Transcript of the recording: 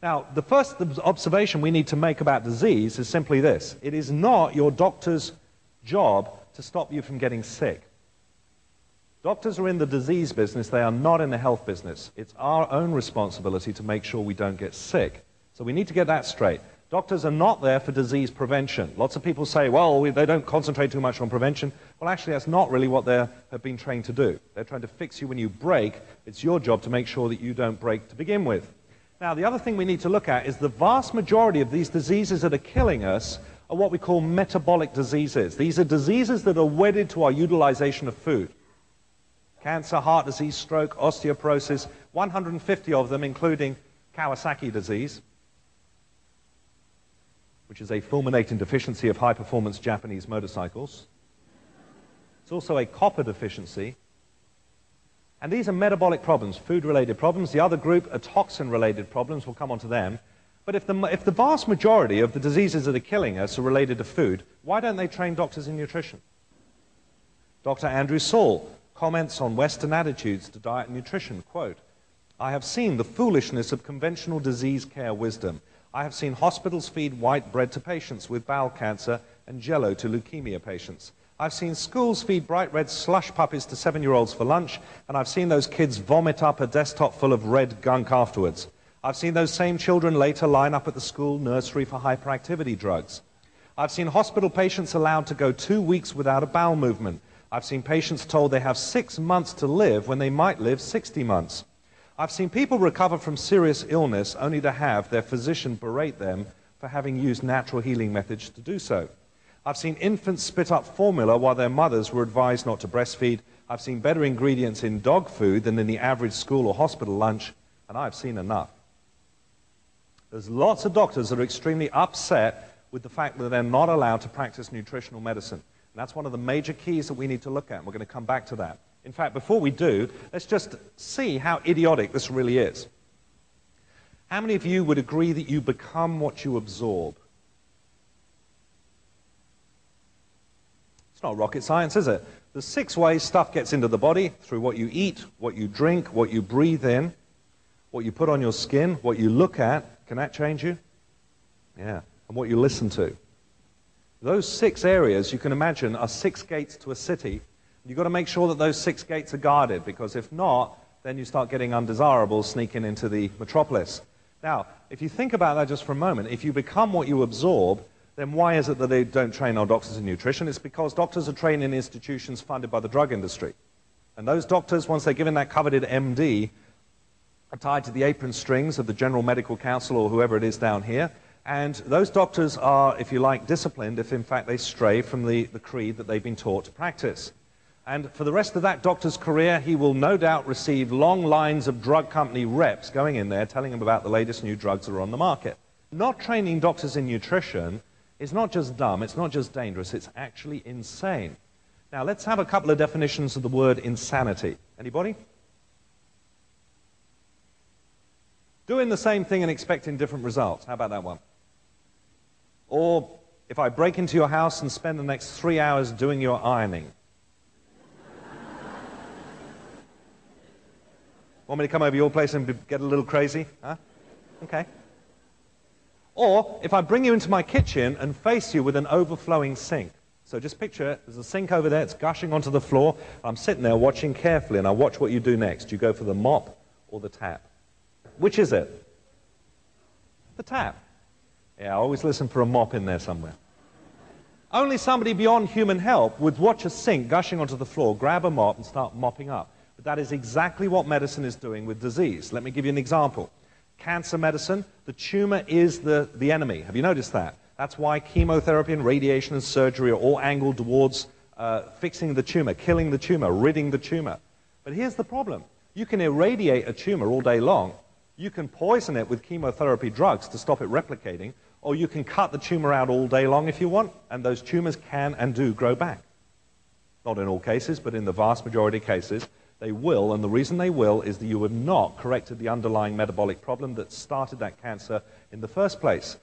Now, the first observation we need to make about disease is simply this. It is not your doctor's job to stop you from getting sick. Doctors are in the disease business. They are not in the health business. It's our own responsibility to make sure we don't get sick. So we need to get that straight. Doctors are not there for disease prevention. Lots of people say, well, they don't concentrate too much on prevention. Well, actually, that's not really what they have been trained to do. They're trying to fix you when you break. It's your job to make sure that you don't break to begin with. Now, the other thing we need to look at is the vast majority of these diseases that are killing us are what we call metabolic diseases. These are diseases that are wedded to our utilization of food. Cancer, heart disease, stroke, osteoporosis, 150 of them, including Kawasaki disease, which is a fulminating deficiency of high-performance Japanese motorcycles. It's also a copper deficiency. And these are metabolic problems, food-related problems. The other group are toxin-related problems. We'll come on to them. But if the vast majority of the diseases that are killing us are related to food, why don't they train doctors in nutrition? Dr. Andrew Saul comments on Western attitudes to diet and nutrition, quote, "I have seen the foolishness of conventional disease care wisdom. I have seen hospitals feed white bread to patients with bowel cancer and jello to leukemia patients. I've seen schools feed bright red slush puppies to 7-year-olds for lunch, and I've seen those kids vomit up a desktop full of red gunk afterwards. I've seen those same children later line up at the school nursery for hyperactivity drugs. I've seen hospital patients allowed to go 2 weeks without a bowel movement. I've seen patients told they have 6 months to live when they might live 60 months. I've seen people recover from serious illness only to have their physician berate them for having used natural healing methods to do so. I've seen infants spit up formula while their mothers were advised not to breastfeed. I've seen better ingredients in dog food than in the average school or hospital lunch, and I've seen enough." There's lots of doctors that are extremely upset with the fact that they're not allowed to practice nutritional medicine. And that's one of the major keys that we need to look at, and we're going to come back to that. In fact, before we do, let's just see how idiotic this really is. How many of you would agree that you become what you absorb? It's not rocket science, is it? There's 6 ways stuff gets into the body: through what you eat, what you drink, what you breathe in, what you put on your skin, what you look at. Can that change you? Yeah. And what you listen to. Those 6 areas, you can imagine, are 6 gates to a city. You've got to make sure that those 6 gates are guarded, because if not, then you start getting undesirables sneaking into the metropolis. Now, if you think about that just for a moment, if you become what you absorb, then why is it that they don't train our doctors in nutrition? It's because doctors are trained in institutions funded by the drug industry. And those doctors, once they're given that coveted MD, are tied to the apron strings of the General Medical Council or whoever it is down here. And those doctors are, if you like, disciplined if in fact they stray from the creed that they've been taught to practice. And for the rest of that doctor's career, he will no doubt receive long lines of drug company reps going in there telling him about the latest new drugs that are on the market. Not training doctors in nutrition is not just dumb, it's not just dangerous, it's actually insane. Now let's have a couple of definitions of the word insanity. Anybody? Doing the same thing and expecting different results. How about that one? Or if I break into your house and spend the next 3 hours doing your ironing. Want me to come over your place and get a little crazy? Huh? Okay. Or if I bring you into my kitchen and face you with an overflowing sink. So just picture it, there's a sink over there, it's gushing onto the floor. I'm sitting there watching carefully, and I watch what you do next. Do you go for the mop or the tap? Which is it? The tap. Yeah, I always listen for a mop in there somewhere. Only somebody beyond human help would watch a sink gushing onto the floor, grab a mop and start mopping up. But that is exactly what medicine is doing with disease. Let me give you an example. Cancer medicine, the tumor is the enemy. Have you noticed that? That's why chemotherapy and radiation and surgery are all angled towards fixing the tumor, killing the tumor, ridding the tumor. But here's the problem. You can irradiate a tumor all day long. You can poison it with chemotherapy drugs to stop it replicating, or you can cut the tumor out all day long if you want, and those tumors can and do grow back. Not in all cases, but in the vast majority of cases, they will, and the reason they will is that you have not corrected the underlying metabolic problem that started that cancer in the first place.